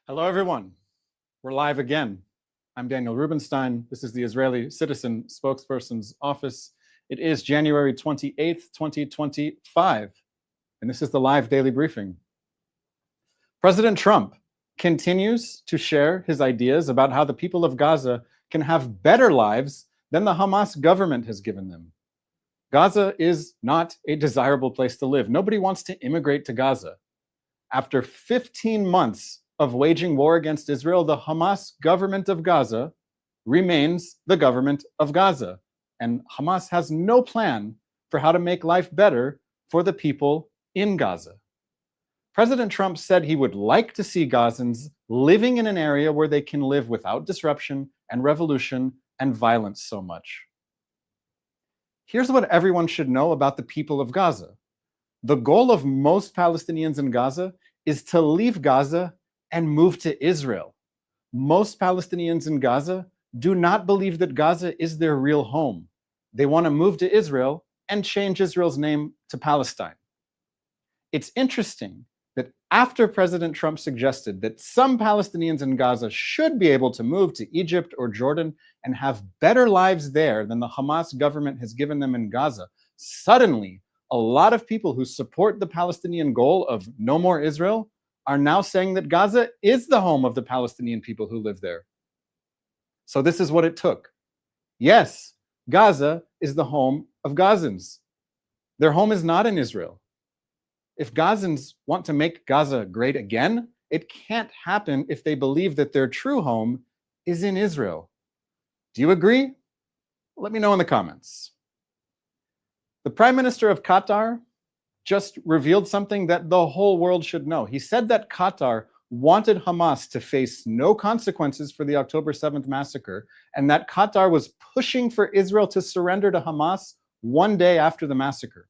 Hello, everyone. We're live again. I'm Daniel Rubenstein. This is the Israeli Citizen Spokesperson's Office. It is January 28th, 2025, and this is the live daily briefing. President Trump continues to share his ideas about how the people of Gaza can have better lives than the Hamas government has given them. Gaza is not a desirable place to live. Nobody wants to immigrate to Gaza. After 15 months of waging war against Israel, the Hamas government of Gaza remains the government of Gaza. And Hamas has no plan for how to make life better for the people in Gaza. President Trump said he would like to see Gazans living in an area where they can live without disruption and revolution and violence so much. Here's what everyone should know about the people of Gaza. The goal of most Palestinians in Gaza is to leave Gaza and move to Israel. Most Palestinians in Gaza do not believe that Gaza is their real home. They want to move to Israel and change Israel's name to Palestine. It's interesting that after President Trump suggested that some Palestinians in Gaza should be able to move to Egypt or Jordan and have better lives there than the Hamas government has given them in Gaza, suddenly a lot of people who support the Palestinian goal of no more Israel are now saying that Gaza is the home of the Palestinian people who live there. So this is what it took. Yes, Gaza is the home of Gazans. Their home is not in Israel. If Gazans want to make Gaza great again, it can't happen if they believe that their true home is in Israel. Do you agree? Let me know in the comments. The Prime Minister of Qatar just revealed something that the whole world should know. He said that Qatar wanted Hamas to face no consequences for the October 7th massacre, and that Qatar was pushing for Israel to surrender to Hamas one day after the massacre.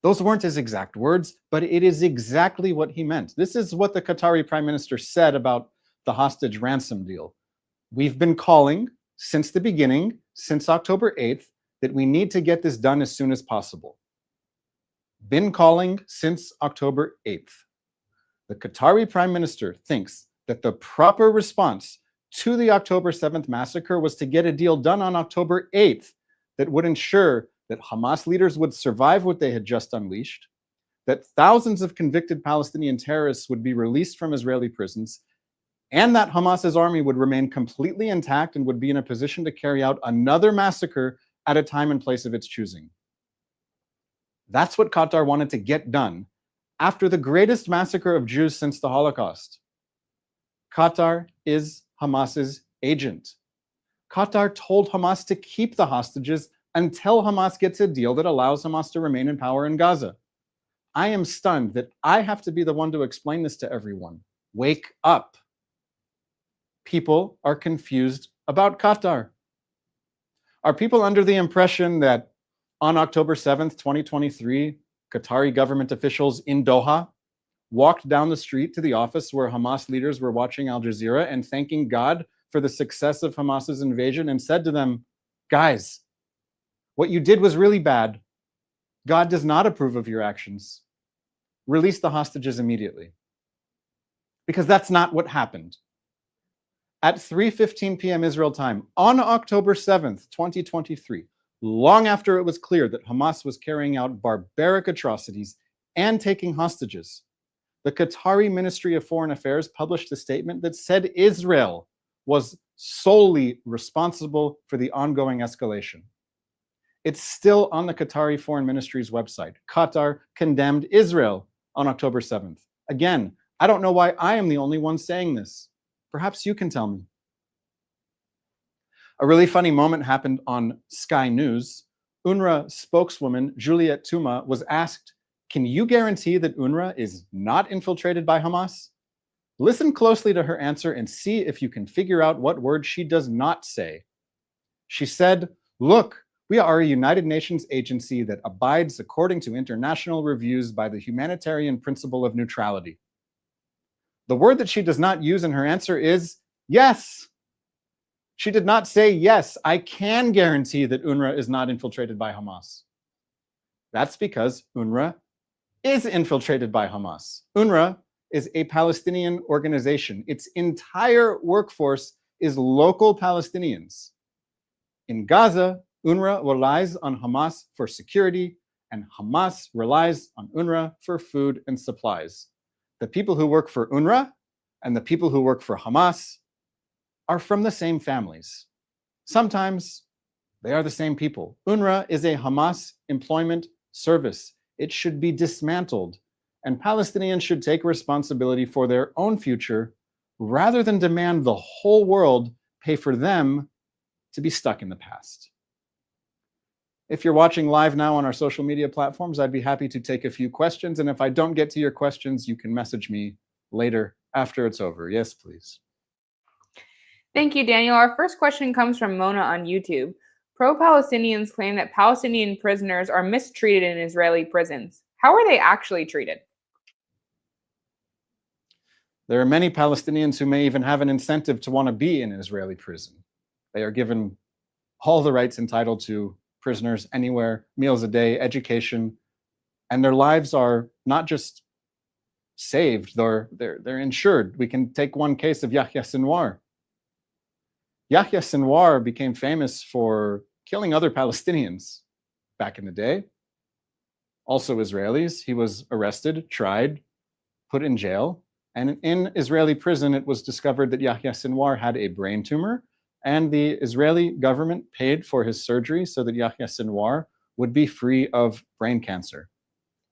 Those weren't his exact words, but it is exactly what he meant. This is what the Qatari Prime Minister said about the hostage ransom deal. We've been calling since the beginning, since October 8th, that we need to get this done as soon as possible. Been calling since October 8th. The Qatari Prime Minister thinks that the proper response to the October 7th massacre was to get a deal done on October 8th that would ensure that Hamas leaders would survive what they had just unleashed, that thousands of convicted Palestinian terrorists would be released from Israeli prisons, and that Hamas's army would remain completely intact and would be in a position to carry out another massacre at a time and place of its choosing. That's what Qatar wanted to get done after the greatest massacre of Jews since the Holocaust. Qatar is Hamas's agent. Qatar told Hamas to keep the hostages until Hamas gets a deal that allows Hamas to remain in power in Gaza. I am stunned that I have to be the one to explain this to everyone. Wake up. People are confused about Qatar. Are people under the impression that on October 7th, 2023, Qatari government officials in Doha walked down the street to the office where Hamas leaders were watching Al Jazeera and thanking God for the success of Hamas's invasion and said to them, guys, what you did was really bad. God does not approve of your actions. Release the hostages immediately. Because that's not what happened. At 3:15 p.m. Israel time on October 7th, 2023, long after it was clear that Hamas was carrying out barbaric atrocities and taking hostages, the Qatari Ministry of Foreign Affairs published a statement that said Israel was solely responsible for the ongoing escalation. It's still on the Qatari Foreign Ministry's website. Qatar condemned Israel on October 7th. Again, I don't know why I am the only one saying this. Perhaps you can tell me. A really funny moment happened on Sky News. UNRWA spokeswoman Juliet Touma was asked, can you guarantee that UNRWA is not infiltrated by Hamas? Listen closely to her answer and see if you can figure out what word she does not say. She said, look, we are a United Nations agency that abides according to international reviews by the humanitarian principle of neutrality. The word that she does not use in her answer is yes. She did not say, yes, I can guarantee that UNRWA is not infiltrated by Hamas. That's because UNRWA is infiltrated by Hamas. UNRWA is a Palestinian organization. Its entire workforce is local Palestinians. In Gaza, UNRWA relies on Hamas for security, and Hamas relies on UNRWA for food and supplies. The people who work for UNRWA and the people who work for Hamas are from the same families. Sometimes they are the same people. UNRWA is a Hamas employment service. It should be dismantled, and Palestinians should take responsibility for their own future rather than demand the whole world pay for them to be stuck in the past. If you're watching live now on our social media platforms, I'd be happy to take a few questions. And if I don't get to your questions, you can message me later after it's over. Yes, please. Thank you, Daniel. Our first question comes from Mona on YouTube. Pro-Palestinians claim that Palestinian prisoners are mistreated in Israeli prisons. How are they actually treated? There are many Palestinians who may even have an incentive to want to be in an Israeli prison. They are given all the rights entitled to prisoners anywhere, meals a day, education, and their lives are not just saved, they're insured. We can take one case of Yahya Sinwar. Yahya Sinwar became famous for killing other Palestinians back in the day, also Israelis. He was arrested, tried, put in jail, and in Israeli prison, it was discovered that Yahya Sinwar had a brain tumor, and the Israeli government paid for his surgery so that Yahya Sinwar would be free of brain cancer.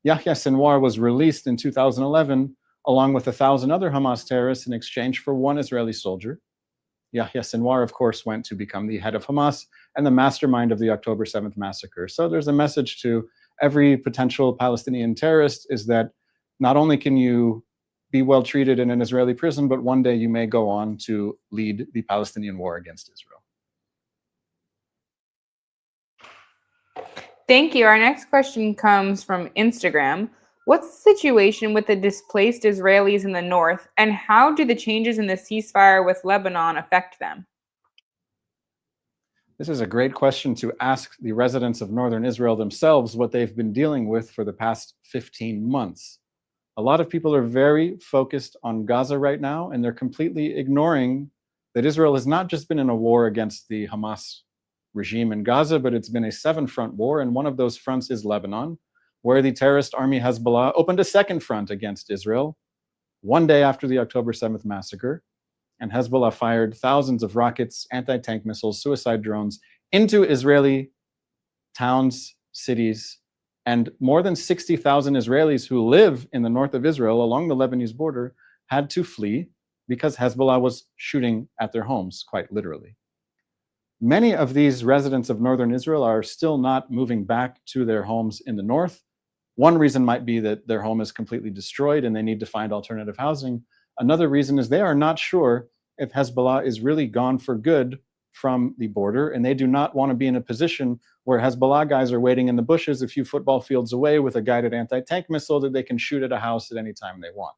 Yahya Sinwar was released in 2011 along with 1,000 other Hamas terrorists in exchange for one Israeli soldier. Yahya Sinwar, of course, went to become the head of Hamas and the mastermind of the October 7th massacre. So there's a message to every potential Palestinian terrorist is that not only can you be well treated in an Israeli prison, but one day you may go on to lead the Palestinian war against Israel. Thank you. Our next question comes from Instagram. What's the situation with the displaced Israelis in the north, and how do the changes in the ceasefire with Lebanon affect them? This is a great question to ask the residents of northern Israel themselves what they've been dealing with for the past 15 months. A lot of people are very focused on Gaza right now, and they're completely ignoring that Israel has not just been in a war against the Hamas regime in Gaza, but it's been a 7-front war, and one of those fronts is Lebanon, where the terrorist army Hezbollah opened a second front against Israel one day after the October 7th massacre, and Hezbollah fired thousands of rockets, anti-tank missiles, suicide drones into Israeli towns, cities, and more than 60,000 Israelis who live in the north of Israel along the Lebanese border had to flee because Hezbollah was shooting at their homes, quite literally. Many of these residents of northern Israel are still not moving back to their homes in the north. One reason might be that their home is completely destroyed and they need to find alternative housing. Another reason is they are not sure if Hezbollah is really gone for good from the border, and they do not want to be in a position where Hezbollah guys are waiting in the bushes a few football fields away with a guided anti-tank missile that they can shoot at a house at any time they want.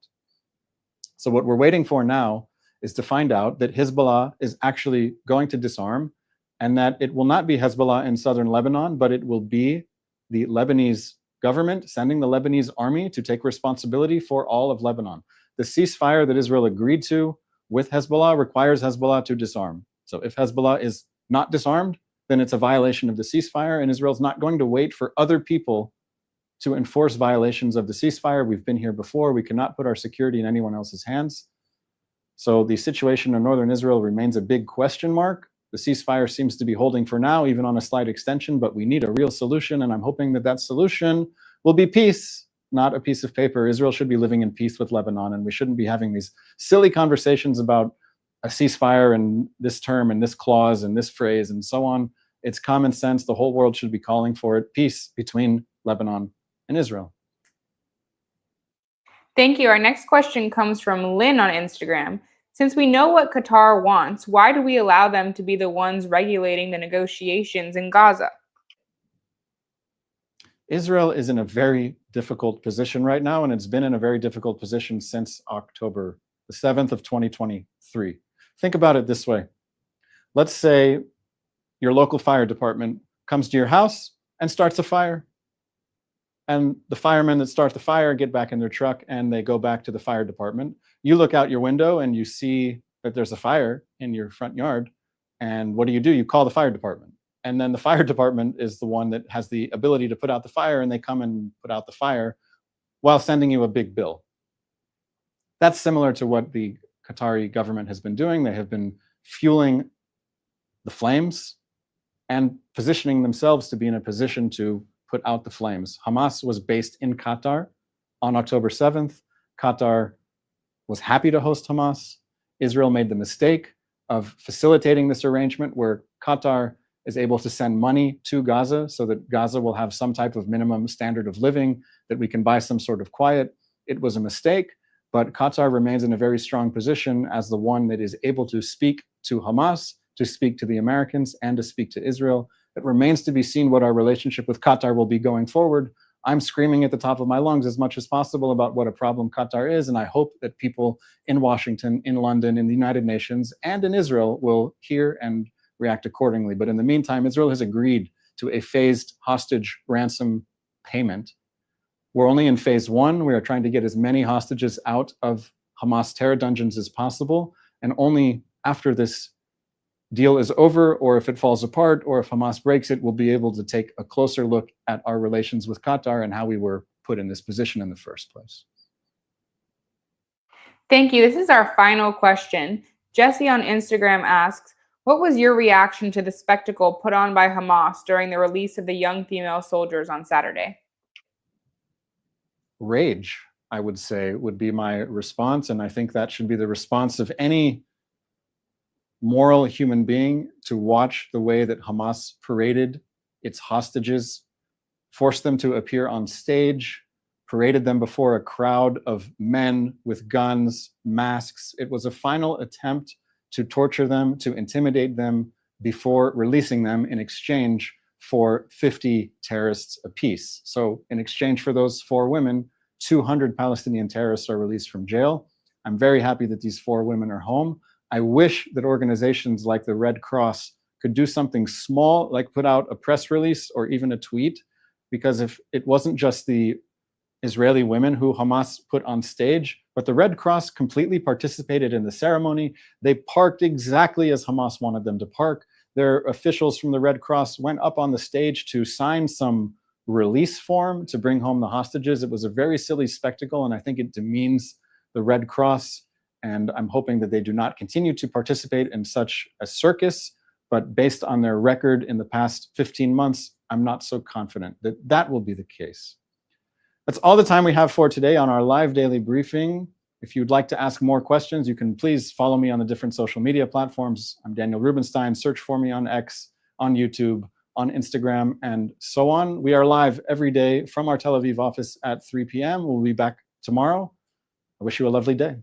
So what we're waiting for now is to find out that Hezbollah is actually going to disarm, and that it will not be Hezbollah in southern Lebanon, but it will be the Lebanese government sending the Lebanese army to take responsibility for all of Lebanon. The ceasefire that Israel agreed to with Hezbollah requires Hezbollah to disarm. So if Hezbollah is not disarmed, then it's a violation of the ceasefire, and Israel's not going to wait for other people to enforce violations of the ceasefire. We've been here before. We cannot put our security in anyone else's hands. So the situation in northern Israel remains a big question mark. The ceasefire seems to be holding for now, even on a slight extension, but we need a real solution, and I'm hoping that that solution will be peace, not a piece of paper. Israel should be living in peace with Lebanon, and we shouldn't be having these silly conversations about a ceasefire and this term and this clause and this phrase and so on. It's common sense. The whole world should be calling for it. Peace between Lebanon and Israel. Thank you. Our next question comes from Lynn on Instagram. Since we know what Qatar wants, why do we allow them to be the ones regulating the negotiations in Gaza? Israel is in a very difficult position right now, and it's been in a very difficult position since October the 7th of 2023. Think about it this way. Let's say your local fire department comes to your house and starts a fire. And the firemen that start the fire get back in their truck and they go back to the fire department. You look out your window and you see that there's a fire in your front yard. And what do? You call the fire department. And then the fire department is the one that has the ability to put out the fire, and they come and put out the fire while sending you a big bill. That's similar to what the Qatari government has been doing. They have been fueling the flames and positioning themselves to be in a position to put out the flames. Hamas was based in Qatar on October 7th. Qatar was happy to host Hamas. Israel made the mistake of facilitating this arrangement where Qatar is able to send money to Gaza so that Gaza will have some type of minimum standard of living, that we can buy some sort of quiet. It was a mistake, but Qatar remains in a very strong position as the one that is able to speak to Hamas, to speak to the Americans, and to speak to Israel. It remains to be seen what our relationship with Qatar will be going forward. I'm screaming at the top of my lungs as much as possible about what a problem Qatar is, and I hope that people in Washington, in London, in the United Nations, and in Israel will hear and react accordingly. But in the meantime, Israel has agreed to a phased hostage ransom payment. We're only in phase one. We are trying to get as many hostages out of Hamas terror dungeons as possible, and only after this deal is over, or if it falls apart, or if Hamas breaks it, we'll be able to take a closer look at our relations with Qatar and how we were put in this position in the first place. Thank you. This is our final question. Jesse on Instagram asks, what was your reaction to the spectacle put on by Hamas during the release of the young female soldiers on Saturday? Rage, I would say, would be my response. And I think that should be the response of any moral human being, to watch the way that Hamas paraded its hostages, forced them to appear on stage, paraded them before a crowd of men with guns, masks. It was a final attempt to torture them, to intimidate them before releasing them in exchange for 50 terrorists apiece. So in exchange for those 4 women, 200 Palestinian terrorists are released from jail. I'm very happy that these 4 women are home. I wish that organizations like the Red Cross could do something small, like put out a press release or even a tweet, because if it wasn't just the Israeli women who Hamas put on stage, but the Red Cross completely participated in the ceremony. They parked exactly as Hamas wanted them to park. Their officials from the Red Cross went up on the stage to sign some release form to bring home the hostages. It was a very silly spectacle, and I think it demeans the Red Cross. And I'm hoping that they do not continue to participate in such a circus. But based on their record in the past 15 months, I'm not so confident that that will be the case. That's all the time we have for today on our live daily briefing. If you'd like to ask more questions, you can please follow me on the different social media platforms. I'm Daniel Rubenstein. Search for me on X, on YouTube, on Instagram, and so on. We are live every day from our Tel Aviv office at 3 p.m. We'll be back tomorrow. I wish you a lovely day.